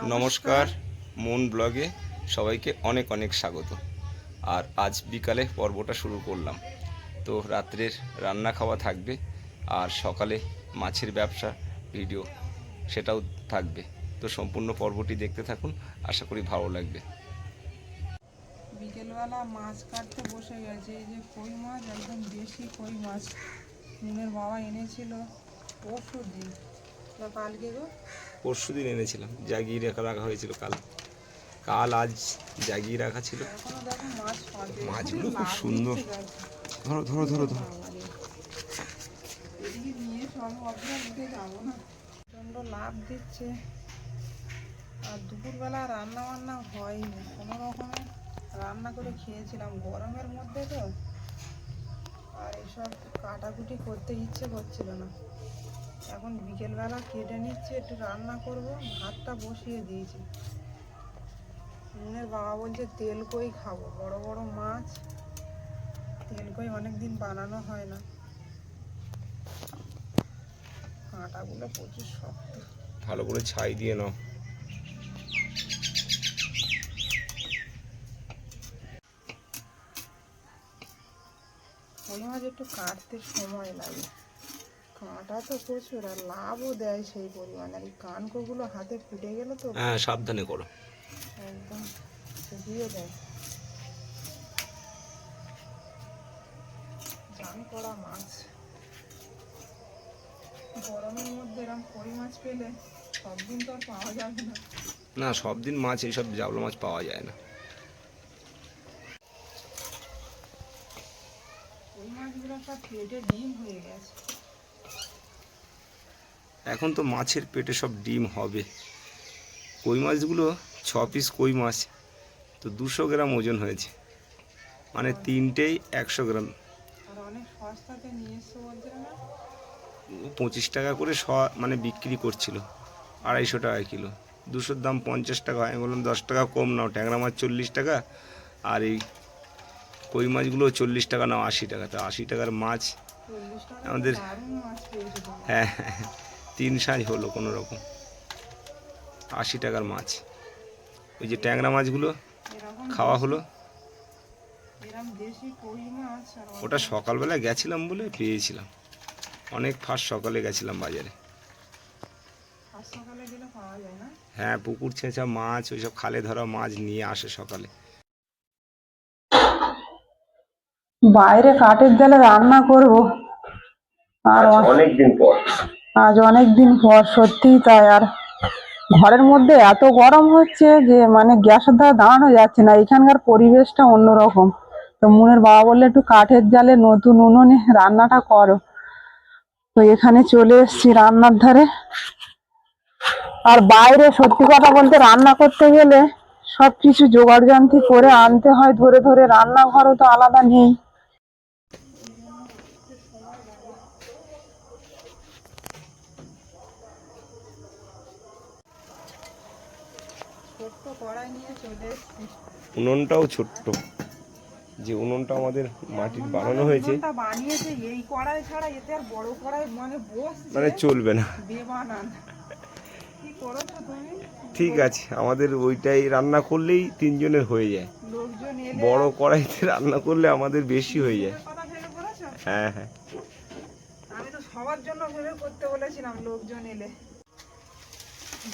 নমস্কার, মন ব্লগে সবাইকে অনেক অনেক স্বাগত। আর আজ বিকালে পর্বটা শুরু করলাম। তো রাত্রের রান্না খাওয়া থাকবে, আর সকালে মাছের ব্যবসা ভিডিও সেটাও থাকবে। তো সম্পূর্ণ পর্বটি দেখতে থাকুন, আশা করি ভালো লাগবে। বিকেলবেলা মাছ কাটতে বসে গেছে। এই যে কই মাছ, একদম দেশি কই মাছ মুনের বাবা এনেছিল পরশু দিন। কালকে গো পরশু দিন এনেছিলাম, জাগিয়ে রাখা হয়েছিল কাল আজ জাগিয়ে রাখা ছিল। এখনো দেখো মাছ পাবে, মাছগুলো খুব লাভ সুন্দর। দিচ্ছে গাছে। ধরো ধরো ধরো ধরো। এদিকে নিয়ে সব অবসর উঠে যাবো না, প্রচণ্ড লাভ দিচ্ছে। আর দুপুরবেলা রান্না বান্না হয়নি, কোনো রকমে রান্না করে খেয়েছিলাম গরমের মধ্যে তো। আর এসব কাটাকুটি করতে ইচ্ছে করছিল না। এখন বিকেলবেলা কেটে নিচ্ছে, একটু রান্না করব, ভাতটা বসিয়ে দিয়েছি। মুনের বাবা বলছে তেল কই খাবো, বড় বড় মাছ, তেল কই অনেকদিন বানানো হয় না। কাঁটাগুলো প্রচুর শক্ত, ভালো করে ছাই দিয়ে নাও। কই মাছ একটু কাটতে সময় লাগে, কাঁটা তো প্রচুর, আর লাভও দেয় সেই পরিমাণে। আর এই কানকোগুলো হাতে ফুটে গেলে তো হ্যাঁ, সাবধানে করো। একদম শুকিয়ে দেয়। জান করা মাছ, গরমের মধ্যে এরকম কই মাছ পেলে সব দিন তো আর পাওয়া যাবে না। না, সব দিন মাছ, এইসব জাউলা মাছ পাওয়া যায় না। কই মাছগুলো সব পেটে ডিম হয়ে গেছে। এখন তো মাছের পেটে সব ডিম হবে। কই মাছগুলো 6 পিস কই মাছ, তো 200 গ্রাম ওজন হয়েছে, মানে তিনটেই 100 গ্রাম। আর অনেক সস্তাতে নিয়ে এসছো বলছে না। 25 টাকা করে মানে বিক্রি করছিল, 250 টাকা কিলো। 200-র দাম 50 টাকা হয়। আমি বললাম 10 টাকা কম নাও, ট্যাংরা মাছ 40 টাকা, আর এই কই মাছগুলো 40 টাকা নাও, 80 টাকা। তো 80 টাকার মাছ 40 টাকা তো আমাদের। দারুণ মাছ পেয়েছে তুমি। হ্যাঁ হ্যাঁ, 3 সাঁজ হলো কোনো রকম। 80 টাকার মাছ, ওই যে ট্যাংরা মাছগুলো এরকম খাওয়া হলো। এরকম দেশি কই মাছ আর ওটা সকালবেলা গেছিলাম বলে পেয়েছিলাম, অনেক ফার্স্ট সকালে গেছিলাম বাজারে। আজ সকালে গেলে পাওয়া যায় না। হ্যাঁ, পুকুর ছেঁচা মাছ, ওইসব খালে ধরা মাছ নিয়ে আসে সকালে। বাইরে কাঠের জালে রান্না করব, আর আজ অনেক দিন পর, সত্যিই তাই। আর ঘরের মধ্যে এত গরম হচ্ছে যে মানে গ্যাসের ধারে দাঁড়ানো যাচ্ছে না। এখানকার পরিবেশটা অন্যরকম। তো মুনের বাবা বললে একটু কাঠের জালে নতুন উনুনে রান্নাটা করো। তো এখানে চলে এসেছি রান্নার ধারে। আর বাইরে সত্যি কথা বলতে রান্না করতে গেলে সবকিছু জোগাড় যন্ত্র করে আনতে হয় ধরে ধরে, রান্নাঘরও তো আলাদা নেই। ছোট্ট কড়াই নিয়ে চলে এসেছি। উনুনটাও ছোট্ট, যে উনুনটা আমাদের মাটির বানানো হয়েছে, উনুনটা বানিয়েছে এই কড়াই ছাড়া, এতে আর বড় কড়াই মানে মানে বসছে চলবে না। বেমানান। কি করেছো তুমি? ঠিক আছে, আমাদের ওইটাই রান্না করলেই 3 জনের হয়ে যায়। লোকজন এলে বড় আর কড়াইতে রান্না করলে আমাদের বেশি হয়ে যায়। নিজেদের কথা ভেবে করেছো? হ্যাঁ হ্যাঁ। আমি তো সবার জন্য ভেবে করতে বলেছিলাম, লোকজন এলে।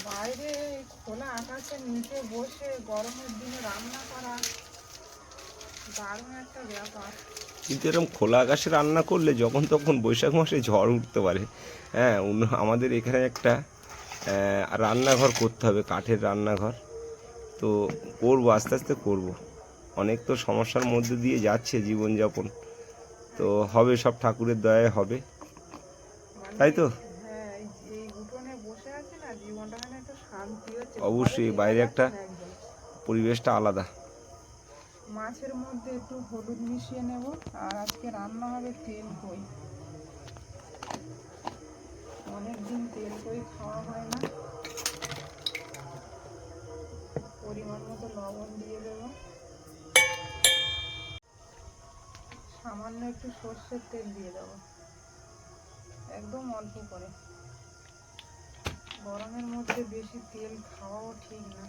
বাইরে এই খোলা আকাশের নিচে বসে গরমের দিনে রান্না করা দারুণ একটা ব্যাপার। কিন্তু এরকম খোলা আকাশে রান্না করলে যখন তখন বৈশাখ মাসে ঝড় উঠতে পারে। হ্যাঁ, আমাদের এখানে একটা রান্নাঘর করতে হবে, কাঠের রান্নাঘর। তো করবো, আস্তে আস্তে করব। অনেক তো সমস্যার মধ্যে দিয়ে যাচ্ছে জীবনযাপন, তো হবে, সব ঠাকুরের দয়ায় হবে, তাই তো। হ্যাঁ, এই উঠোনে বসে আছি না, জীবনটা মানে একটু শান্তি হচ্ছে। অবশ্যই বাইরে একটা পরিবেশটা আলাদা। মাছের মধ্যে একটু হলুদ মিশিয়ে নেব। আর আজকে রান্না হবে তেল কই। অনেকদিন তেল কই খাওয়া হয় না। পরিমাণ মতো লবণ দিয়ে দেবো, সামান্য একটু সর্ষের তেল দিয়ে দেবো, একদম অল্প করে। গরমের মধ্যে বেশি তেল খাওয়াও ঠিক না।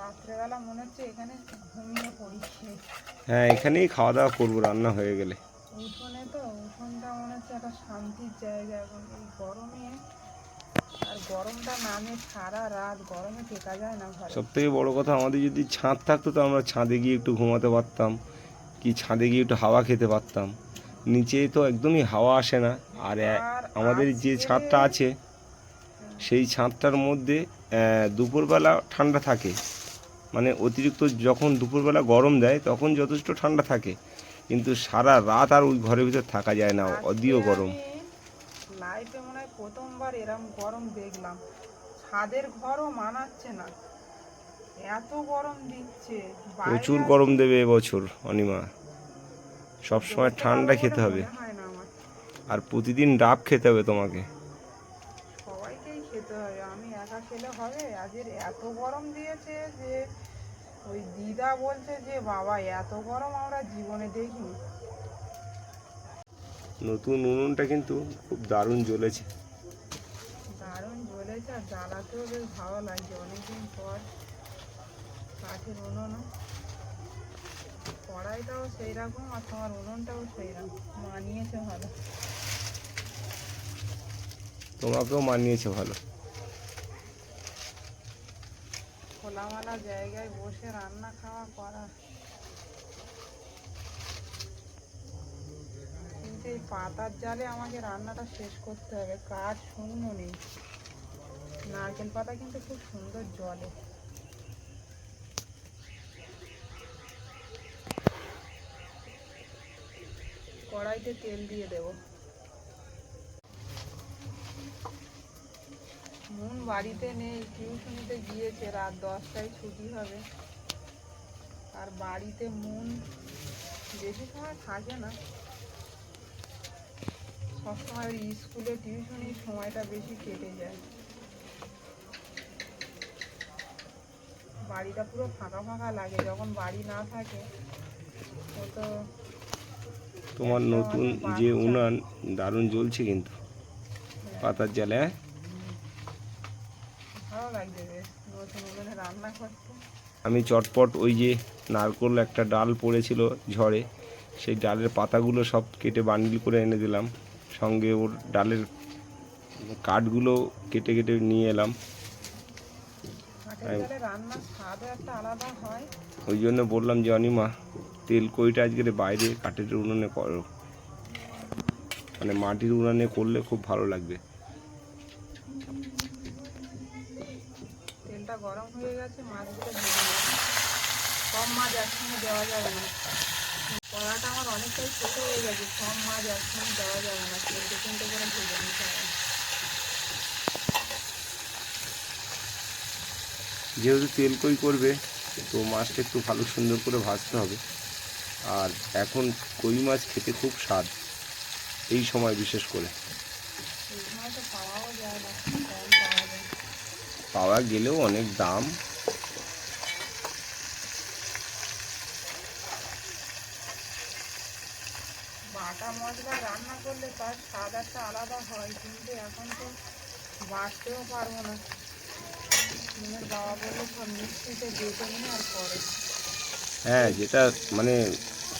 রাত্রেবেলা মনে হচ্ছে এখানে ঘুমিয়ে পড়ি। হ্যাঁ, এখানেই খাওয়া দাওয়া করবো রান্না হয়ে গেলে। উঠোনে তো, উঠোনটা মনে হচ্ছে একটা শান্তির জায়গা এখন এই গরমে। আর গরমটা নামে সারা রাত, গরমে টেকা যায় না ঘরে। সব থেকে বড় কথা, আমাদের যদি ছাদ থাকতো তো আমরা ছাদে গিয়ে একটু ঘুমাতে পারতাম, কি ছাদে গিয়ে একটু হাওয়া খেতে পারতাম। নিচে তো একদমই হাওয়া আসে না। আর আমাদের যে ছাদটা আছে সেই ছাদটার মধ্যে দুপুরবেলা ঠান্ডা থাকে, মানে অতিরিক্ত যখন দুপুরবেলা গরম দেয় তখন যথেষ্ট ঠান্ডা থাকে, কিন্তু সারা রাত আর ওই ঘরের ভিতর থাকা যায় না, অদিও গরম। লাইফে মনে হয় প্রথমবার এরকম গরম দেখলাম। ছাদের ঘরও মানাচ্ছে না, এত গরম দিচ্ছে। প্রচুর গরম দেবে এবছর অনিমা। সবসময় ঠান্ডা খেতে হবে, আর প্রতিদিন ডাব খেতে হবে তোমাকে। সবাইকেই খেতে হবে, আমি একা খেলে হবে? আজের এত গরম দিয়েছে যে ওই দিদা বলছে যে বাবা এত গরম আমরা জীবনে দেখিনি। নতুন উনুনটা কিন্তু খুব দারুণ জ্বলেছে। দারুণ জ্বলেছে, আর জ্বালাতেও বেশ ভালো লাগছে অনেকদিন পর কাঠের উনুন। কড়াইটাও সেই রকম আর তোমার উনুনটাও সেই রকম, মানিয়েছে ভালো। তোমাকেও মানিয়েছে ভালো। খোলামেলা জায়গায় বসে রান্না খাওয়া করা, কিন্তু এই পাতার জালে আমাকে রান্নাটা শেষ করতে হবে, কাঠ শূন্য নেই। নারকেল পাতা কিন্তু খুব সুন্দর জলে। কড়াইতে তেল দিয়ে দেব। মন বাড়িতে নেই, টিউশনিতে গিয়েছে, রাত 10টায় ছুটি হবে। আর বাড়িতে মন বেশি সময় থাকে না, সবসময় স্কুলে টিউশনি সময়টা বেশি কেটে যায়। বাড়িটা পুরো ফাঁকা ফাঁকা লাগে যখন বাড়ি না থাকে। ও তো তোমার নতুন যে উনান দারুণ জ্বলছে কিন্তু পাতার জালে। ভালো লাগছে বেশ নতুন উনুনে রান্না করতে। আমি চটপট ওই যে নারকোল একটা ডাল পড়েছিল ঝড়ে, সেই ডালের পাতাগুলো সব কেটে বান্ডিল করে এনে দিলাম, সঙ্গে ওর ডালের কাঠগুলো কেটে কেটে নিয়ে এলাম। রান্নার স্বাদও একটা আলাদা হয়। ওই জন্য বললাম যে অনিমা তেল কইটা আজকের বাইরে কাঠের উনুনে করো, মানে মাটির উনুনে করলে খুব ভালো লাগবে। তেলটা গরম হয়ে গেছে, মাছগুলো ভেজে নেব। সব মাছ একসঙ্গে দেওয়া যাবে না, কড়াটা আমার অনেকটাই ছোটো হয়ে গেছে, সব মাছ একসঙ্গে দেওয়া যাবে না, তিনটে তিনটে করে ভেজে নিতে হবে। যেহেতু তেল কই করবে তো মাছটা একটু ভালো সুন্দর করে ভাজতে হবে। আর এখন কই মাছ খেতে খুব স্বাদ, এই সময় বিশেষ করে। পাওয়া গেলেও অনেক দাম। বাটা মশলা রান্না করলে তার স্বাদ একটা আলাদা হয়, কিন্তু এখন তো বাটতেও পারবো না। মেয়ের বাবা বললে সব মিক্সিতে বেটে নিয়ে আর করে। হ্যাঁ, যেটা মানে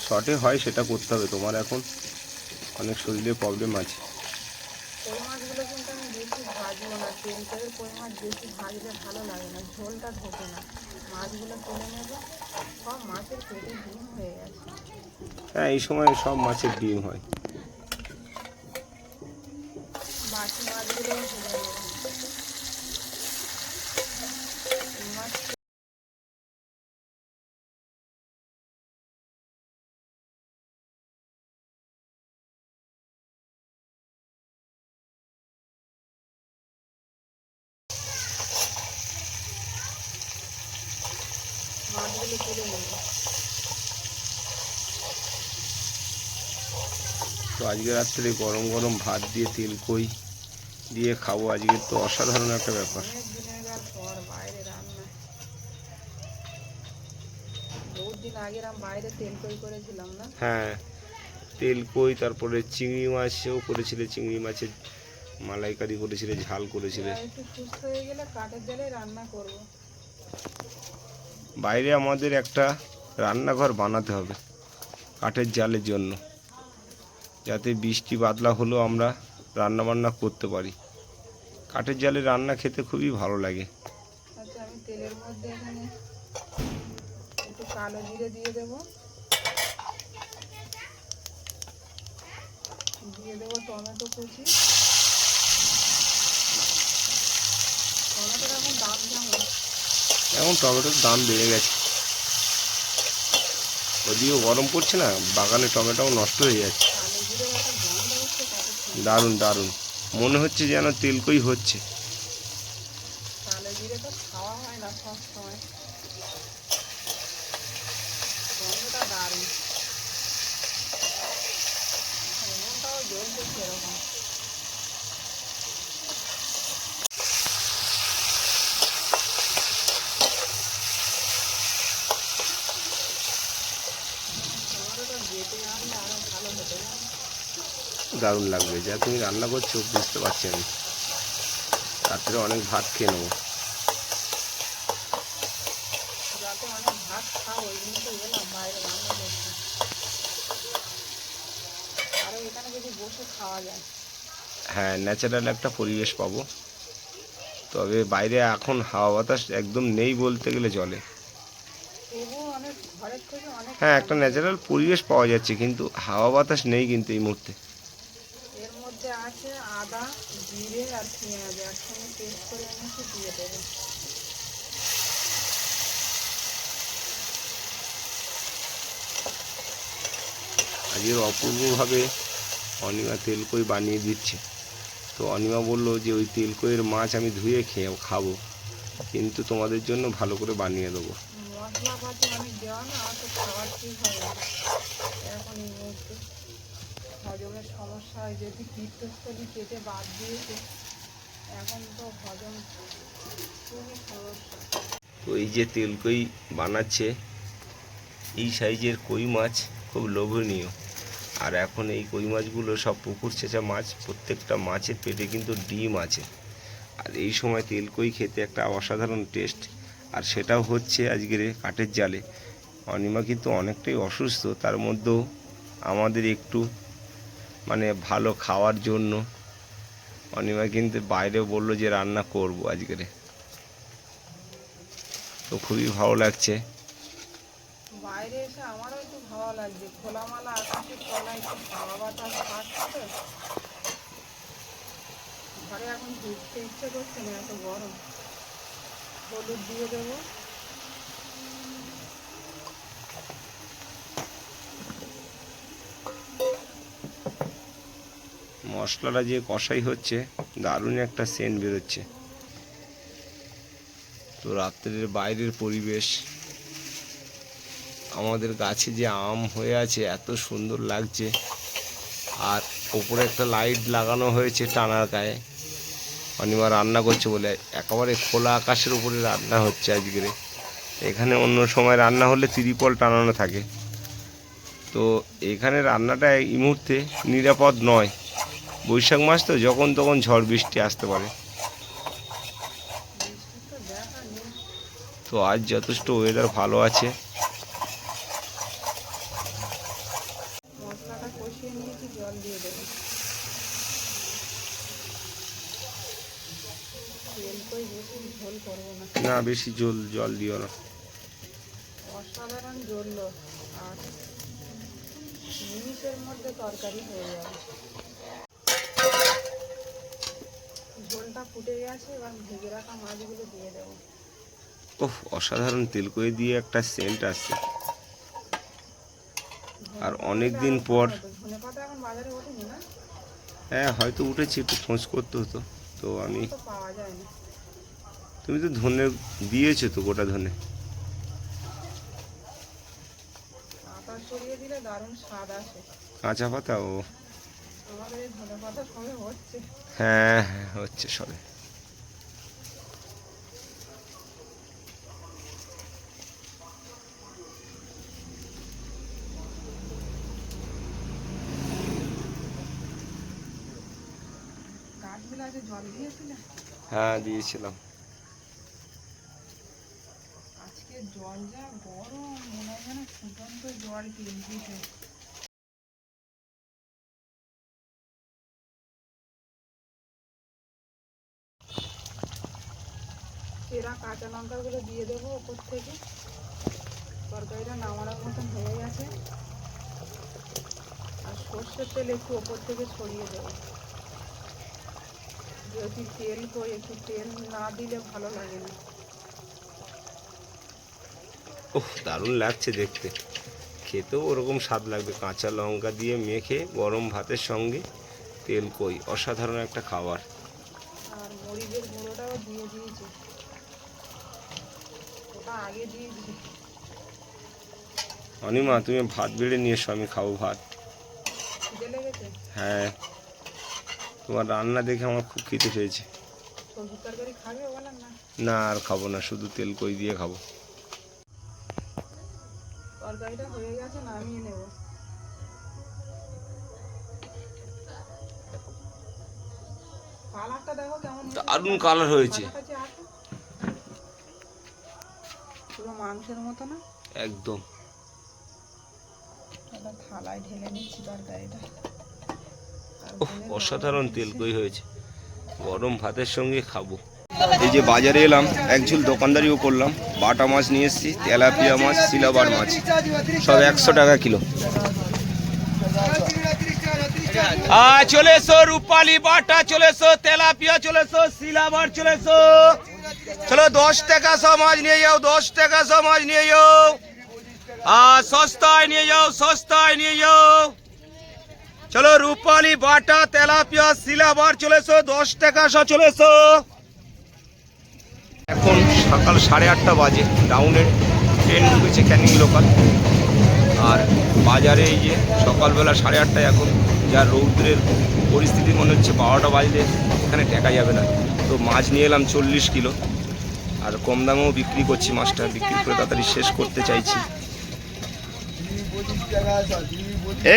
শর্টে হয় সেটা করতে হবে, তোমার এখন অনেক শরীরে প্রবলেম আছে। কই মাছগুলো কিন্তু আমি বেশি ভাজবো না, তেল করে কই মাছ বেশি ভাজলে ভালো লাগে না, ঝোলটা ঢোকে না। মাছগুলো তুলে নেবো, সব মাছের পেটে ডিম হয়ে গেছে। হ্যাঁ, এই সময় সব মাছের ডিম হয়। বাকি মাছগুলো তুলে নেবো। এই মাছ মাছগুলো তুলে নেবো। তো আজকে রাত্রে গরম গরম ভাত দিয়ে তেল কই দিয়ে খাবো, আজকে তো অসাধারণ একটা ব্যাপার। অনেক দিনের পর বাইরে রান্না, বহুত দিন আগে এরকম বাইরে তেল কই করেছিলাম না? হ্যাঁ, তেল কই, তারপরে চিংড়ি মাছও করেছিলে, চিংড়ি মাছের মালাইকারি করেছিলে, ঝাল করেছিলে। একটু সুস্থ হয়ে গেলে কাঠের জালে রান্না করব। বাইরে আমাদের একটা রান্নাঘর বানাতে হবে কাঠের জালের জন্য, যাতে বৃষ্টি বাদলা হলেও আমরা রান্না বান্না করতে পারি। কাঠের জালে রান্না খেতে খুবই ভালো লাগে। আচ্ছা, আমি তেলের মধ্যে এখানে একটু কালো জিরে দিয়ে দেবো, দিয়ে দেবো টমেটো কুচি। টমেটোর এখন দাম কেমন? এখন টমেটোর দাম বেড়ে গেছে, ওদিকেও গরম পড়ছে না, বাগানে টমেটোও নষ্ট হয়ে যাচ্ছে। কালো জিরের একটা গন্ধ হচ্ছে কাঠের থেকে। দারুণ দারুণ, মনে হচ্ছে যেন তেলকই হচ্ছে। কালো জিরে তো খাওয়া হয় না সব সময়, গন্ধটা দারুণ। উনুনটাও জ্বলছে সেরকম। টমেটোটা বেটে আনলে আরো ভালো হতো না? দারুণ লাগবে, যা তুমি রান্না করছো বুঝতে পারছি আমি। রাত্রে অনেক ভাত খেয়ে নেবো। যাতে অনেক ভাত খাও ওই জন্য তো এলাম বাইরে রান্না করতে। আরো এখানে যদি বসে খাওয়া যায়। হ্যাঁ, ন্যাচারাল একটা পরিবেশ পাবো। তবে বাইরে এখন হাওয়া বাতাস একদম নেই বলতে গেলে চলে। তবুও অনেক ঘরের থেকে অনেক হ্যাঁ, একটা ভালো। ন্যাচারাল পরিবেশ পাওয়া যাচ্ছে, কিন্তু হাওয়া বাতাস নেই কিন্তু এই মুহূর্তে। এর মধ্যে আছে আদা, জিরে আর পেঁয়াজ একসঙ্গে পেস্ট করে এনেছি, দিয়ে দেবো। আজকের অপূর্বভাবে অনিমা তেলকই বানিয়ে দিচ্ছে। তো অনিমা বললো যে ওই তেলকইয়ের মাছ আমি ধুয়ে খাবো, কিন্তু তোমাদের জন্য ভালো করে বানিয়ে দেবো। মশলাপাতি অনেক দেওয়া না, আমার তো খাওয়ার ঠিক হয় না এখন এই মুহূর্তে। হজমের সমস্যা হয়, যদি পিত্তস্থলী কেটে বাদ দিয়েছে, এখন তো হজম খুবই সমস্যা। তো এই যে তেলকই বানাচ্ছে, এই সাইজের কই মাছ খুব লোভনীয়। আর এখন এই কই মাছগুলো সব পুকুর ছেঁচা মাছ, প্রত্যেকটা মাছের পেটে কিন্তু ডিম আছে। আর এই সময় তেলকই খেতে একটা অসাধারণ টেস্ট, আর সেটাও হচ্ছে আজকের কাঠের জালে। অনিমা কিন্তু অনেকটাই অসুস্থ, তার মধ্যেও আমাদের একটু মানে ভালো খাওয়ার জন্য অনিমা কিন্তু বাইরে বললো যে রান্না করব আজকের। তো খুবই ভালো লাগছে। বাইরে এসে আমারও একটু ভালো লাগছে, খোলামেলা আকাশের তলায় একটু হাওয়া বাতাস পাচ্ছে তো। ঘরে এখন ঢুকতে ইচ্ছে করছে না, এত গরম। হলুদ দিয়ে দেবো, মশলাটা যে কষাই হচ্ছে, দারুণ একটা সেন্ট বেরোচ্ছে। তো রাত্রের বাইরের পরিবেশ, আমাদের গাছে যে আম হয়ে আছে এত সুন্দর লাগছে। আর ওপরে একটা লাইট লাগানো হয়েছে টানার গায়ে, অনিমা রান্না করছে বলে। একেবারে খোলা আকাশের উপরে রান্না হচ্ছে আজকের। এখানে অন্য সময় রান্না হলে ত্রিপল টানানো থাকে, তো এখানে রান্নাটা এই মুহূর্তে নিরাপদ নয়। বৈশাখ মাস তো, যখন তখন ঝড় বৃষ্টি আসতে পারে। বৃষ্টির তো দেখা নেই। তো আজ যথেষ্ট ওয়েদার ভালো আছে। মশলাটা কষিয়ে নিয়েছি, জল দিয়ে দেবো। তেল কই বেশি ঝোল করবো না। না, বেশি জল দিও না। অসাধারণ জ্বললো, আর মিনিটের মধ্যে তরকারি হয়ে যাবে। ঝোলটা ফুটে গেছে, এবার ভেজে রাখা মাছগুলো দিয়ে দেবো। ওহ, অসাধারণ তেলকই দিয়ে একটা সেন্ট আসছে। আর অনেক দিন পর, ধনে পাতা এখন বাজারে ওঠেনি না? হ্যাঁ হয়তো উঠেছে, একটু খোঁজ করতে হতো। তো আমি, তো পাওয়া যায় না। তুমি তো ধনে দিয়েছো তো, গোটা ধনে। পাতা সরিয়ে দিলে দারুণ স্বাদ আসে। কাঁচা পাতা, ও আমাদের এই ধনে পাতা সবে হচ্ছে। হ্যাঁ হ্যাঁ, হচ্ছে সবে। মাছগুলো আগে জল দিয়েছিলে? হ্যাঁ দিয়েছিলাম। আজকে জল যা গরম, মনে হয় যেন ফুটন্ত জল টেলছে। এরা কাঁচা লঙ্কাগুলো দিয়ে দেবো ওপর থেকে। তরকারিটা নামানোর মতন হয়ে গেছে। আর সর্ষের তেল একটু ওপর থেকে ছড়িয়ে দেবো, যেহেতু তেল কই একটু তেল না দিলে ভালো লাগে না। ওহ দারুণ লাগছে দেখতে, খেতেও ওরকম স্বাদ লাগবে। কাঁচা লঙ্কা দিয়ে মেখে গরম ভাতের সঙ্গে তেল কই, অসাধারণ একটা খাবার। আর মরিচের গুঁড়োটাও দিয়ে দিয়েছি, ওটা আগে দিয়েছি। অনিমা তুমি ভাত বেড়ে নিয়ে এসো, আমি খাবো ভাত। খিদে লেগেছে? হ্যাঁ, তোমার রান্না দেখে আমার খুব খিদে পেয়েছে। সবজি তরকারি খাবে বলেন না? না আর খাবো না, শুধু তেল কই দিয়ে খাবো। তরকারিটা হয়ে গেছে, নামিয়ে নেব। কালারটা দেখো কেমন হয়েছে। দারুণ কালার হয়েছে পুরো মাংসের মতো না? একদম। এবার থালায় ঢেলে নিচ্ছি তরকারিটা। অসাধারণ তেল কই হয়েছে, গরম ভাতের সঙ্গে খাবো। এই যে বাজারে এলাম, একঝুল দোকানদারিও করলাম। বাটা মাছ নিয়ে এসেছি, তেলাপিয়া মাছ, সিলাবার মাছ, সব 100 টাকা কিলো। চলে এসো রূপালি বাটা, চলে এসো তেলাপিয়া, চলে এসো সিলাবার, চলে এসো। চলো 10 টাকা সব মাছ নিয়ে যাও, 10 টাকা সব মাছ নিয়ে যাও। সস্তায় নিয়ে যাও, সস্তায় নিয়ে যাও। চলো রূপালি বাটা, তেলাপিয়া, সিলাবার, চলে এসো 10 টাকা সব, চলে এসো। এখন সকাল 8:30 বাজে, ডাউনের ট্রেন ঢুকেছে ক্যানিং লোকাল। আর বাজারে এই যে সকালবেলা 8:30টায় এখন যা রৌদ্রের পরিস্থিতি, মনে হচ্ছে 12টা বাজলে এখানে টেকা যাবে না। তো মাছ নিয়ে এলাম 40 কিলো, আর কম দামেও বিক্রি করছি মাছটা, বিক্রি করে তাড়াতাড়ি শেষ করতে চাইছি।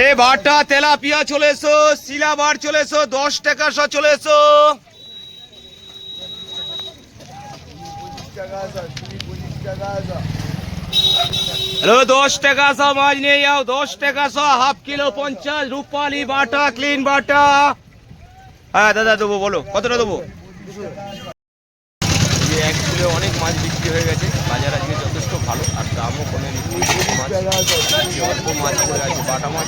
এ বাটা তেলাপিয়া চলে এসো, সিলাবার চলে এসো 10 টাকা সহ, চলে এসো। হ্যালো 10 টাকা সহ মাছ নিয়ে যাও, 10 টাকা সহ, হাফ কিলো 50, রূপালি বাটা, ক্লিন বাটা। হ্যাঁ দাদা দেবো, বলো কতটা দেবো? এক কিলো অনেক মাছ বিক্রি হয়ে গেছে, বাজার আজকে যথেষ্ট ভালো, আর দামও কমে বিক্রি। অল্প মাছ পড়ে আছে, বাটা মাছ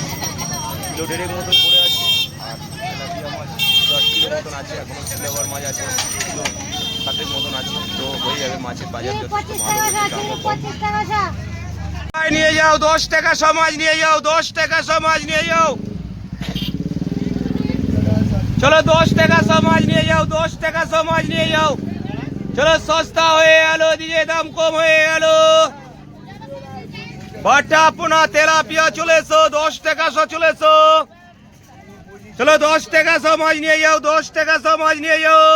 কিলো 1.5 মতন পড়ে আছে, আর তেলাপিয়া মাছ 10 কিলো মতন আছে, এখনো সিলভার মাছ আছে কিলো 7 মতন আছে। তো হয়ে যাবে, মাছের বাজার যথেষ্ট ভালো, দামও কম। নিয়ে যাও 10 টাকা সমাজ নিয়ে যাও, 10 টাকা সমাজ নিয়ে যাও। চলো 10 টাকা সমাজ নিয়ে যাও, 10 টাকা সমাজ নিয়ে যাও। চলো সস্তা হয়ে গেল, দিয়ে দাম কম হয়ে গেল। বাটা পোনা তেলাপিয়া চলে এসো, 10 টাকা সহ, চলে এসো। চলো 10 টাকা সমাজ নিয়ে যাও, 10 টাকা সমাজ নিয়ে যাও।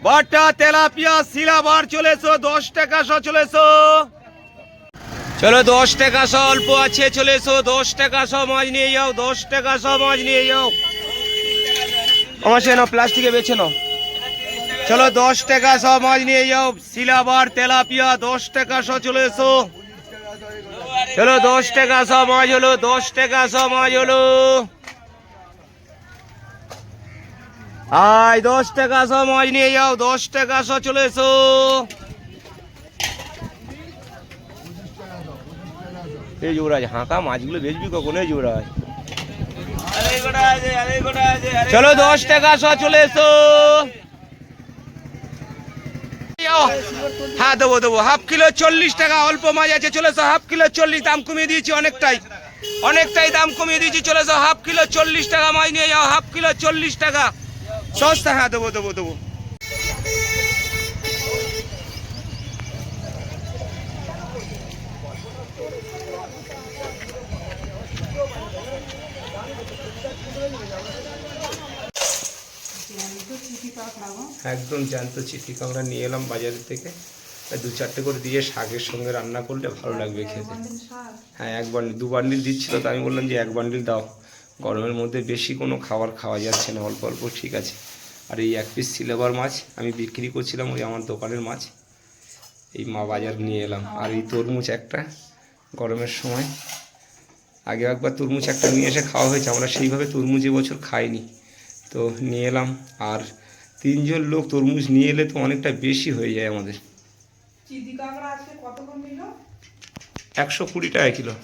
বাটা তেলাপিয়া সিলাবার চলে এসো, 10 টাকা সহ, চলে এসো। চলো 10 টাকা সহ অল্প আছে, চলে এসো। 10 টাকা সহ মাছ নিয়ে যাও, 10 টাকা সহ মাছ নিয়ে যাও। আমার সে নাও, প্লাস্টিকে বেছে নাও। চলো 10 টাকা সহ মাছ নিয়ে যাও, সিলাবার তেলাপিয়া 10 টাকা সহ, চলে এসো। চলো 10 টাকা সহ মাছ হলো, 10 টাকা সহ মাছ হলো। আয় 10 টাকা সহ মাছ নিয়ে যাও, 10 টাকা সহ, চলে এসো। এই যুবরাজ হাঁকা মাছগুলো বেচবি কখন? এই যুবরাজ চলো 10 টাকা সহ, চলে এসো। হ্যাঁ দেবো দেবো, হাফ কিলো 40 টাকা, অল্প মাছ আছে, চলে এসো। হাফ কিলো 40, দাম কমিয়ে দিয়েছি অনেকটাই, অনেকটাই দাম কমিয়ে দিয়েছি, চলে এসো। হাফ কিলো 40 টাকা মাছ নিয়ে যাও, হাফ কিলো 40 টাকা সস্তা। হ্যাঁ দেবো দেবো দেবো। একদম জ্যান্ত চিঠি কাঁকড়া নিয়ে এলাম বাজার থেকে, 2-4টে করে দিয়ে শাকের সঙ্গে রান্না করলে ভালো লাগবে খেতে। হ্যাঁ 1 বান্ডিল, 2 বান্ডিল দিচ্ছিল, তো আমি বললাম যে 1 বান্ডিল দাও। গরমের মধ্যে বেশি কোনো খাবার খাওয়া যাচ্ছে না, অল্প অল্প ঠিক আছে। আর এই 1 পিস সিলভার মাছ আমি বিক্রি করছিলাম, ওই আমার দোকানের মাছ, এই মা বাজার নিয়ে এলাম। আর এই তরমুজ একটা, গরমের সময় আগে একবার তরমুজ একটা নিয়ে এসে খাওয়া হয়েছে, আমরা সেইভাবে তরমুজ এবছর খাইনি, তো নিয়ে এলাম। আর 3 জন লোক তরমুজ নিয়ে এলে তো অনেকটা বেশি হয়ে যায় আমাদের। 120 টাকা কিলো।